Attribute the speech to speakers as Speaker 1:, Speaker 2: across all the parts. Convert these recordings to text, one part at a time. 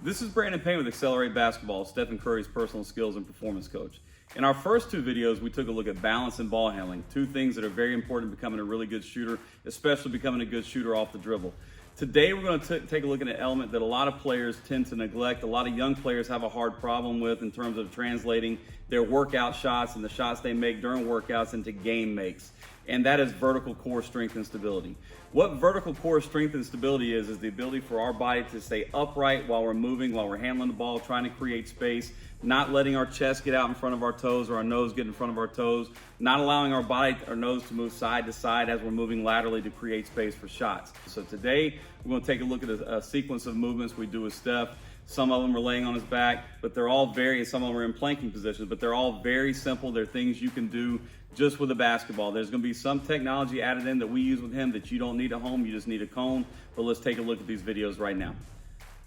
Speaker 1: This is Brandon Payne with Accelerate Basketball, Stephen Curry's personal skills and performance coach. In our first two videos, we took a look at balance and ball handling, two things that are very important to becoming a really good shooter, especially becoming a good shooter off the dribble. Today, we're going to take a look at an element that a lot of players tend to neglect, a lot of young players have a hard problem with in terms of translating their workout shots and the shots they make during workouts into game makes. And that is vertical core strength and stability. What vertical core strength and stability is the ability for our body to stay upright while we're moving, while we're handling the ball, trying to create space, not letting our chest get out in front of our toes or our nose get in front of our toes, not allowing our body, our nose to move side to side as we're moving laterally to create space for shots. So today, we're going to take a look at a sequence of movements we do with Steph. Some of them are laying on his back, but they're all some of them are in planking positions, but they're all very simple. They're things you can do just with a basketball. There's going to be some technology added in that we use with him that you don't need at home. You just need a cone. But let's take a look at these videos right now.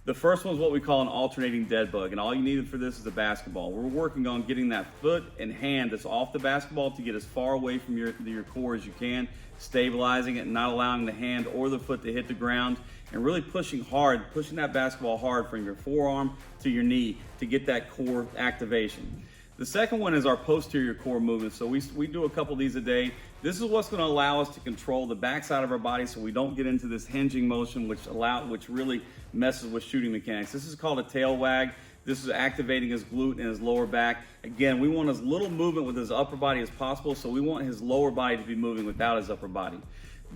Speaker 1: The first one is what we call an alternating dead bug, and all you need for this is a basketball. We're working on getting that foot and hand that's off the basketball to get as far away from your core as you can, stabilizing it and not allowing the hand or the foot to hit the ground, and really pushing that basketball hard from your forearm to your knee to get that core activation. The second one is our posterior core movement. So we do a couple of these a day. This is what's going to allow us to control the backside of our body so we don't get into this hinging motion which really messes with shooting mechanics. This is called a tail wag. This is activating his glute and his lower back. Again, we want as little movement with his upper body as possible, so we want his lower body to be moving without his upper body.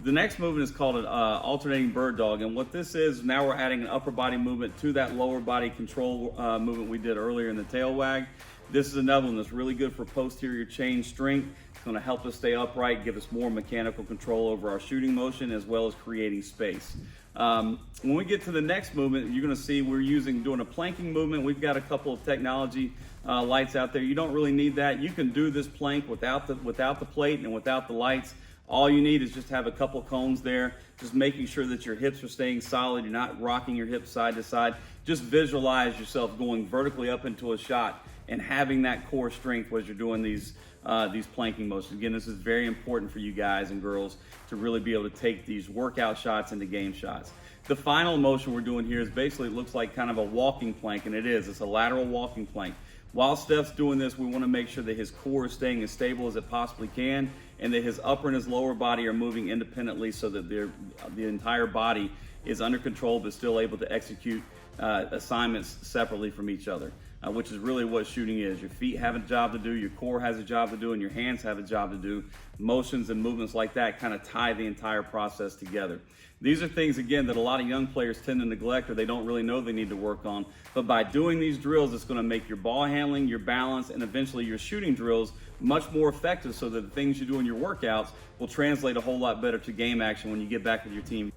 Speaker 1: The next movement is called an alternating bird dog, and what this is, now we're adding an upper body movement to that lower body control movement we did earlier in the tail wag. This is another one that's really good for posterior chain strength. It's going to help us stay upright, give us more mechanical control over our shooting motion, as well as creating space. When we get to the next movement, you're going to see we're doing a planking movement. We've got a couple of technology lights out there. You don't really need that. You can do this plank without the plate and without the lights. All you need is just have a couple cones there, just making sure that your hips are staying solid. You're not rocking your hips side to side. Just visualize yourself going vertically up into a shot and having that core strength as you're doing these planking motions. Again, this is very important for you guys and girls to really be able to take these workout shots into game shots. The final motion we're doing here is basically, it looks like kind of a walking plank, and it is. It's a lateral walking plank. While Steph's doing this, we want to make sure that his core is staying as stable as it possibly can, and that his upper and his lower body are moving independently so that the entire body is under control but still able to execute assignments separately from each other, which is really what shooting is. Your feet have a job to do, your core has a job to do, and your hands have a job to do. Motions and movements like that kind of tie the entire process together. These are things, again, that a lot of young players tend to neglect or they don't really know they need to work on. But by doing these drills, it's going to make your ball handling, your balance, and eventually your shooting drills much more effective so that the things you do in your workouts will translate a whole lot better to game action when you get back with your team.